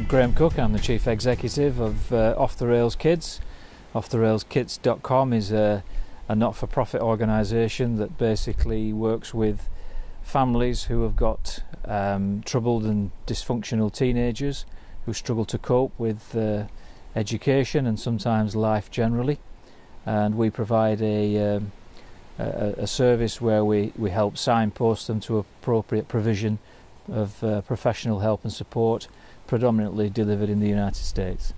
Graham Cook. I'm the Chief Executive of Off the Rails Kids. OffTheRailsKids.com is a not-for-profit organisation that basically works with families who have got troubled and dysfunctional teenagers who struggle to cope with education and sometimes life generally. And we provide a service where we help signpost them to appropriate provision of professional help and support, predominantly delivered in the United States.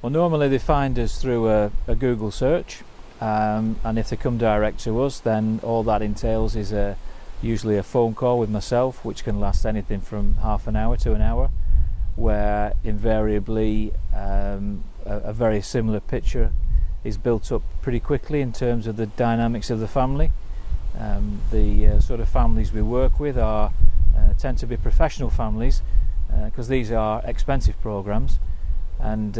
Well, normally they find us through a Google search, and if they come direct to us, then all that entails is usually a phone call with myself, which can last anything from half an hour to an hour, where invariably a very similar picture is built up pretty quickly in terms of the dynamics of the family. The sort of families we work with tend to be professional families, because these are expensive programs. And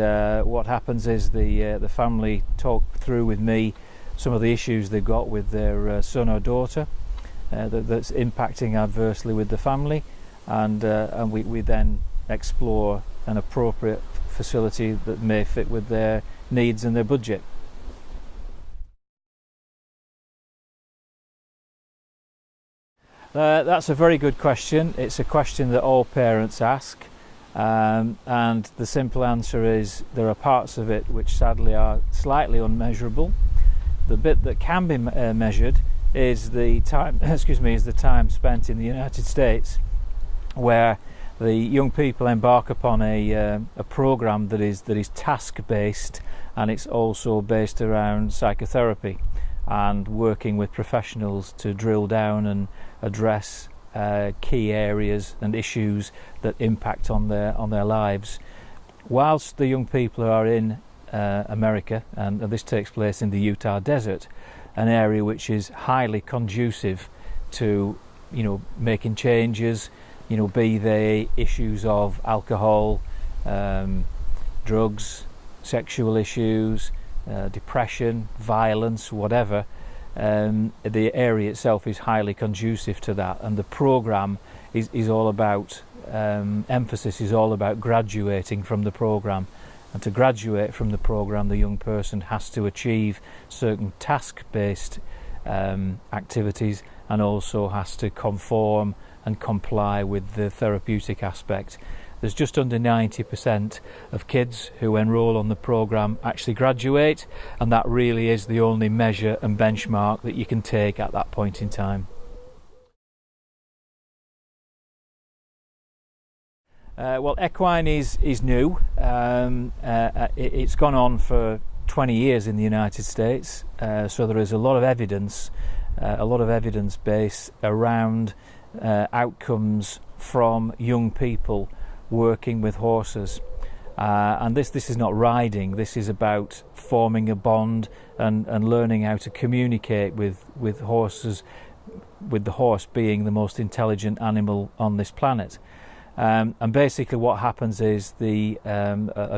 what happens is the family talk through with me some of the issues they've got with their son or daughter that's impacting adversely with the family, and we then explore an appropriate facility that may fit with their needs and their budget. That's a very good question. It's a question that all parents ask, and the simple answer is there are parts of it which sadly are slightly unmeasurable. The bit that can be measured is the time is the time spent in the United States, where the young people embark upon a program that is task-based, and it's also based around psychotherapy and working with professionals to drill down and address key areas and issues that impact on their lives. Whilst the young people are in America, and this takes place in the Utah desert, an area which is highly conducive to making changes, be they issues of alcohol, drugs, sexual issues, depression, violence, whatever. The area itself is highly conducive to that, and the program is all about emphasis is all about graduating from the program. And to graduate from the program, the young person has to achieve certain task-based activities, and also has to conform and comply with the therapeutic aspect. There's just under 90% of kids who enrol on the program actually graduate, and that really is the only measure and benchmark that you can take at that point in time. Well, equine is new. It's gone on for 20 years in the United States, so there is a lot of evidence base around outcomes from young people working with horses, and this is not riding. This is about forming a bond and learning how to communicate with horses, with the horse being the most intelligent animal on this planet. And basically what happens is a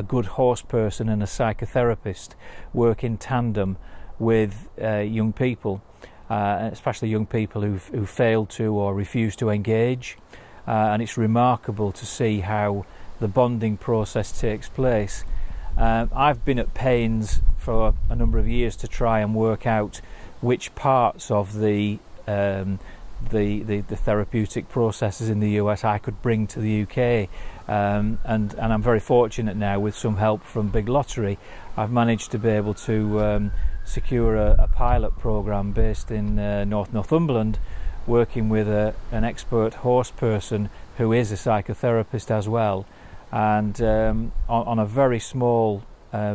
good horse person and a psychotherapist work in tandem with young people, especially young people who fail to or refuse to engage. And it's remarkable to see how the bonding process takes place. I've been at pains for a number of years to try and work out which parts of the therapeutic processes in the US I could bring to the UK, and I'm very fortunate now, with some help from Big Lottery, I've managed to be able to secure a pilot program based in Northumberland, working with an expert horse person who is a psychotherapist as well, and on a very small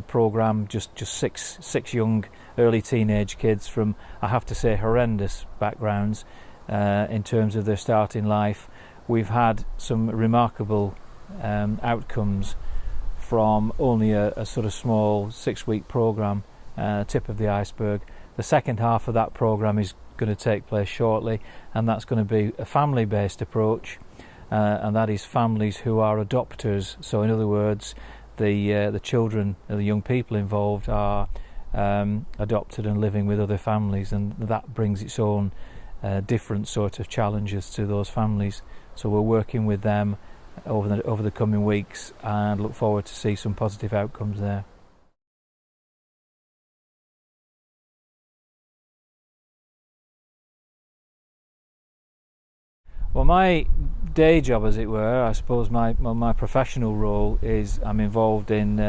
program, just six young early teenage kids from, I have to say, horrendous backgrounds in terms of their start in life. We've had some remarkable outcomes from only a sort of small 6-week program, tip of the iceberg. The second half of that program is going to take place shortly, and that's going to be a family-based approach, and that is families who are adopters. So in other words, the children, the young people involved are adopted and living with other families, and that brings its own different sort of challenges to those families. So we're working with them over the coming weeks and look forward to see some positive outcomes there. Well, my day job, as it were, I suppose my professional role is I'm involved in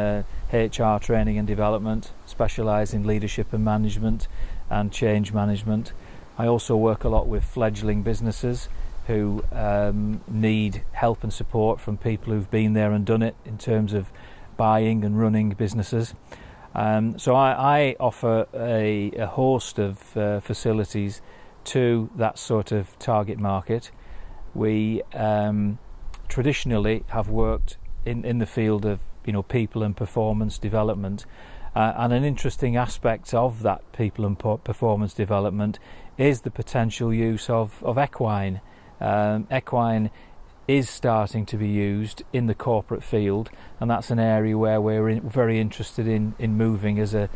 HR training and development, specialise in leadership and management and change management. I also work a lot with fledgling businesses who need help and support from people who've been there and done it in terms of buying and running businesses. So I offer a host of facilities to that sort of target market. We traditionally have worked in the field of people and performance development, and an interesting aspect of that people and performance development is the potential use of equine. Equine is starting to be used in the corporate field, and that's an area where we're very interested in moving as a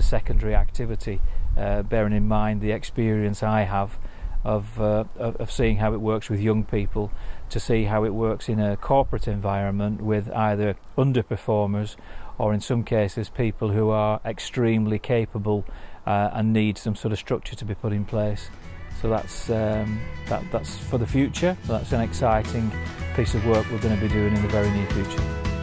secondary activity, bearing in mind the experience I have of seeing how it works with young people, to see how it works in a corporate environment with either underperformers or in some cases people who are extremely capable and need some sort of structure to be put in place. So that's for the future. That's an exciting piece of work we're going to be doing in the very near future.